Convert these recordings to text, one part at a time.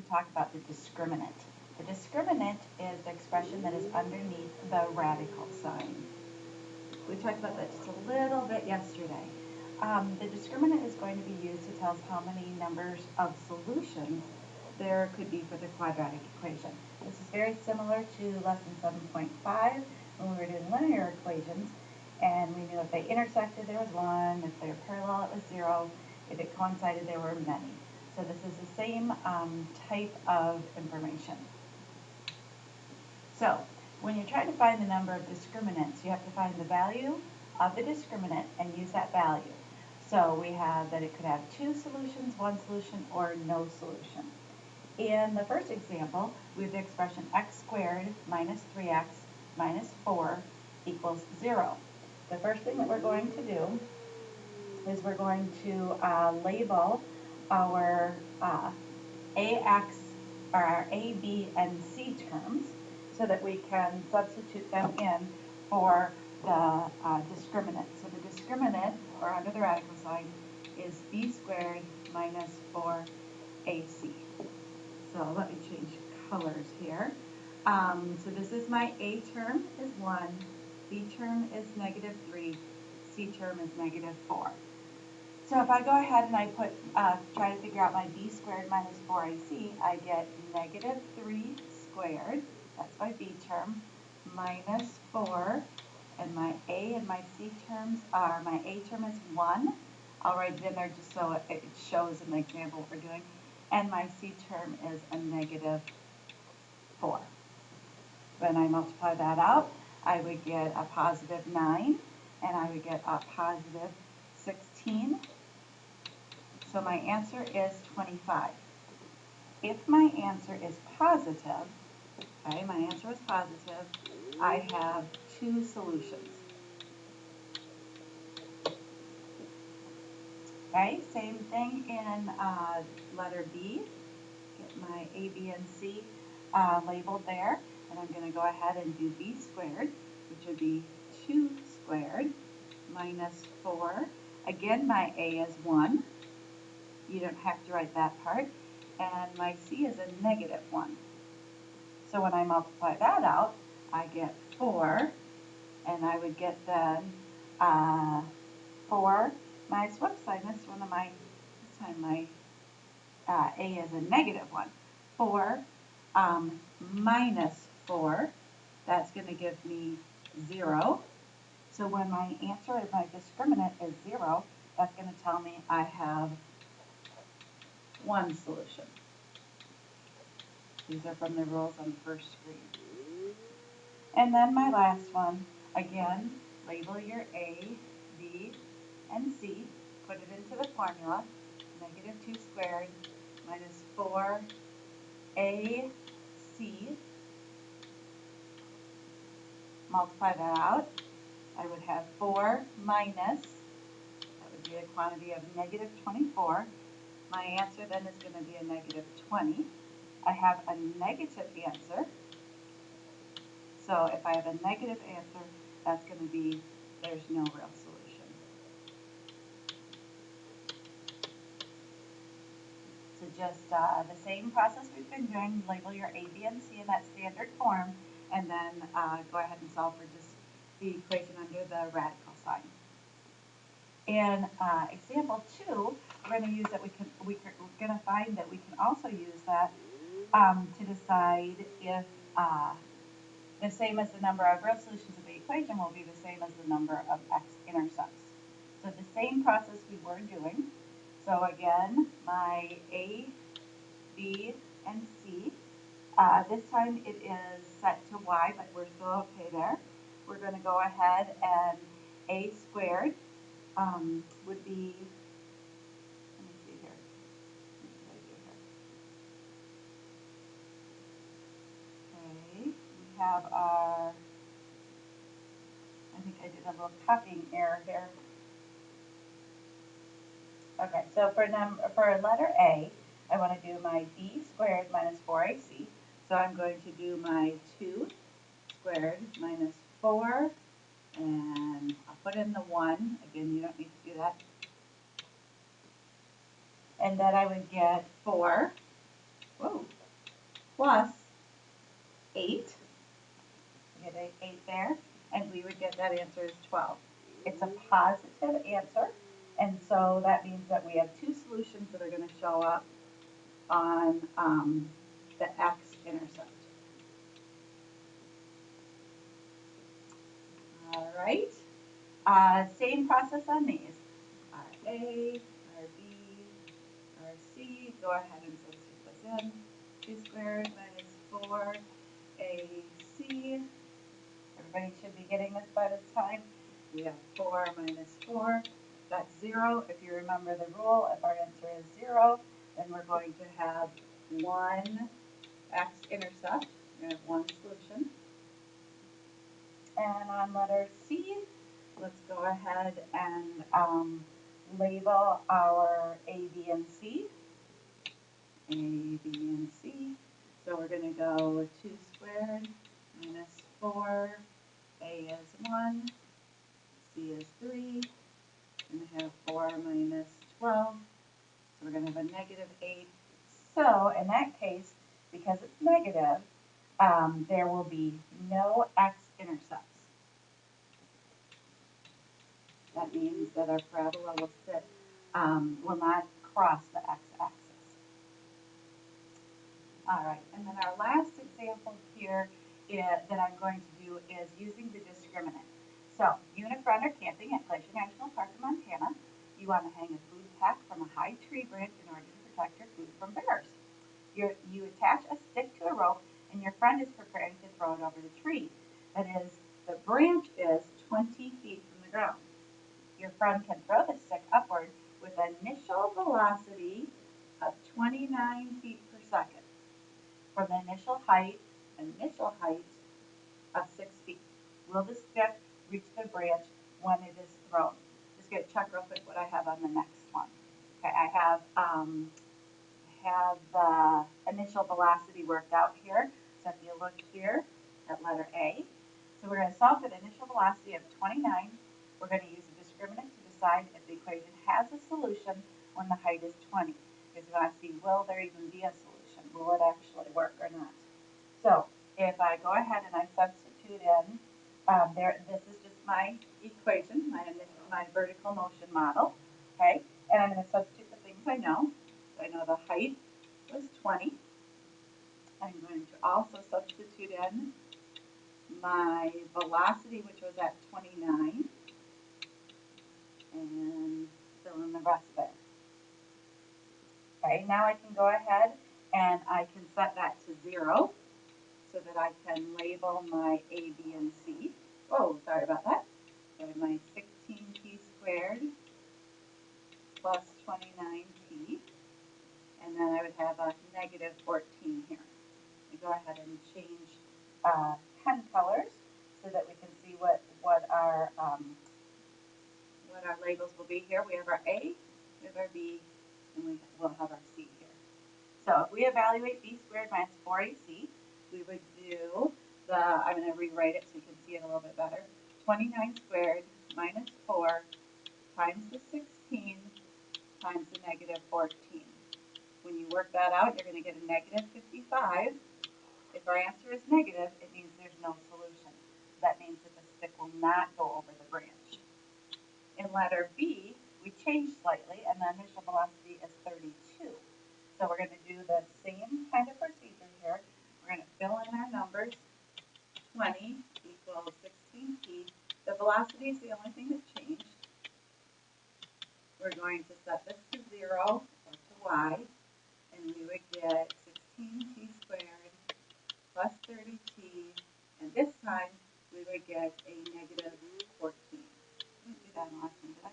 talk about the discriminant. The discriminant is the expression that is underneath the radical sign. We talked about that just a little bit yesterday. The discriminant is going to be used to tell us how many numbers of solutions there could be for the quadratic equation. This is very similar to lesson 7.5 when we were doing linear equations, and we knew if they intersected there was 1, if they were parallel it was 0, if it coincided there were many. So this is the same type of information. So when you're trying to find the number of discriminants, you have to find the value of the discriminant and use that value. So we have that it could have 2 solutions, 1 solution, or no solution. In the first example, we have the expression x squared minus 3x minus 4 equals 0. The first thing that we're going to do is we're going to label our AX, or our A, B, and C terms so that we can substitute them in for the discriminant. So the discriminant, or under the radical sign, is b squared minus 4ac. So let me change colors here. So this is my A term is 1, B term is negative 3, C term is negative 4. So if I go ahead and I put, try to figure out my b squared minus 4ac, I get negative 3 squared, that's my b term, minus 4, and my a and my c terms are, my a term is 1, I'll write it in there just so it shows in the example what we're doing, and my c term is a negative 4. When I multiply that out, I would get a positive 9, and I would get a positive 16. So my answer is 25. If my answer is positive, okay, my answer is positive, I have 2 solutions. Okay, same thing in letter B. Get my A, B, and C labeled there, and I'm going to go ahead and do b squared, which would be 2 squared minus 4. Again, my A is 1. You don't have to write that part. And my C is a negative 1. So when I multiply that out, I get 4, and I would get then 4 minus, whoops, I missed one of my, this time my A is a negative 1. 4 minus 4, that's going to give me 0. So when my answer, my discriminant is 0, that's going to tell me I have 1 solution. These are from the rules on the first screen. And then my last one, again, label your A, B, and C. Put it into the formula. Negative 2 squared minus 4AC. Multiply that out. I would have 4 minus, that would be a quantity of negative 24. My answer then is going to be a negative 20. I have a negative answer. So if I have a negative answer, that's going to be there's no real solution. So just the same process we've been doing, label your A, B, and C in that standard form, and then go ahead and solve for just the equation under the radical sign. In example 2, we're going to use that we're going to find that we can also use that to decide if the same as the number of real solutions of the equation will be the same as the number of x-intercepts. So the same process we were doing. So again, my A, B, and C. This time it is set to y, but we're still okay there. We're going to go ahead and A squared would be, let me see here. What did I do here? Okay, we have our, I think I did a little copying error here. Okay, so for letter A, I want to do my b squared minus 4ac. So I'm going to do my 2 squared minus 4, and I'll put in the 1. Again, you don't need to do that. And then I would get 4. Whoa, plus 8. We get an 8 there, and we would get that answer as 12. It's a positive answer, and so that means that we have two solutions that are going to show up on the x-intercept. All right. Same process on these. RA, RB, RC. Go ahead and substitute this in. 2 squared minus 4AC. Everybody should be getting this by this time. We have 4 minus 4. That's 0. If you remember the rule, if our answer is 0, then we're going to have one x-intercept. We're going to have one solution. And on letter C, let's go ahead and label our A, B, and C. A, B, and C. So we're going to go 2 squared minus 4. A is 1. C is 3. We're going to have 4 minus 12. So we're going to have a negative 8. So in that case, because it's negative, there will be no x-intercepts. That means that our parabola will not cross the x-axis. All right, and then our last example here that I'm going to do is using the discriminant. So, you and a friend are camping at Glacier National Park in Montana. You want to hang a food pack from a high tree branch in order to protect your food from bears. You attach a stick to a rope, and your friend is preparing to throw it over the tree. That is, the branch is 20 feet from the ground. Your friend can throw the stick upward with an initial velocity of 29 feet per second from the initial height of 6 feet. Will the stick reach the branch when it is thrown? Just going to check real quick what I have on the next one. Okay, I have the initial velocity worked out here. So if you look here at letter A, so we're going to solve for the initial velocity of 29. We're going to use a discriminant to decide if the equation has a solution when the height is 20. Because we want to see, will there even be a solution? Will it actually work or not? So if I go ahead and I substitute in, this is just my equation, my vertical motion model, okay? And I'm going to substitute the things I know. So I know the height was 20. I'm going to also substitute in my velocity, which was at 29, and fill in the rest there. Okay, now I can go ahead and I can set that to 0 so that I can label my A, B, and C. Oh, sorry about that. So I have my 16t squared plus 29t, and then I would have a negative 14 here. We go ahead and change pen colors so that we can see what our labels will be here. We have our A, we have our B, and we'll have our C here. So if we evaluate B squared minus 4AC, we would do I'm going to rewrite it so you can see it a little bit better. 29 squared minus 4 times the 16 times the negative 14. When you work that out, you're going to get a negative 55. If our answer is negative, it means there's no solution. That means that the stick will not go over the branch. In letter B, we changed slightly, and the initial velocity is 32. So we're going to do the same kind of procedure here. We're going to fill in our numbers. 20 equals 16t. The velocity is the only thing that changed. We're going to set this to 0 or to y, and we would get 16t squared plus 30t, and this time we would get a negative 14. I didn't do that in the last one, did I?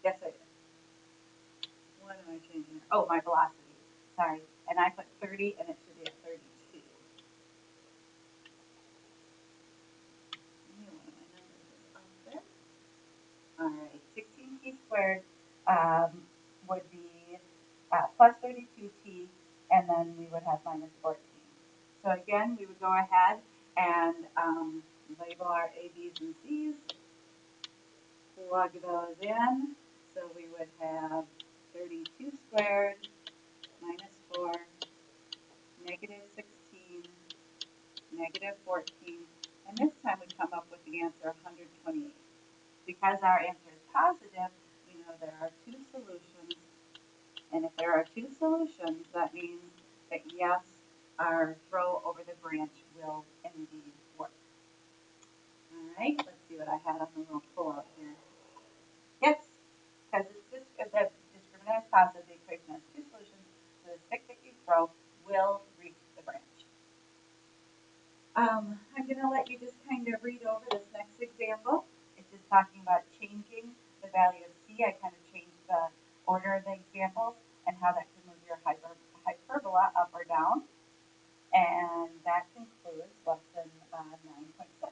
Yes, I did. What am I changing? Oh, my velocity. Sorry. And I put 30, and it should be a 32. One of my numbers is up there. All right. 16t squared would be plus 32t, and then we would have minus 14. So again, we would go ahead and label our A, B's, and C's. Plug those in. So we would have 32 squared minus 4, negative negative 14, and this time we come up with the answer 128. Because our answer is positive, we know there are two solutions, and if there are two solutions, that means that yes, our throw over the branch will indeed work. All right, let's see what I had on the little pull-out here. Yes, because the discriminant is positive, the equation has two solutions, so the stick that you throw will reach the branch. I'm going to let you just kind of read over this next example. It's just talking about changing the value of C. I kind of changed the order of the examples and how that can move your hyperbola up or down. And that concludes lesson 9.6.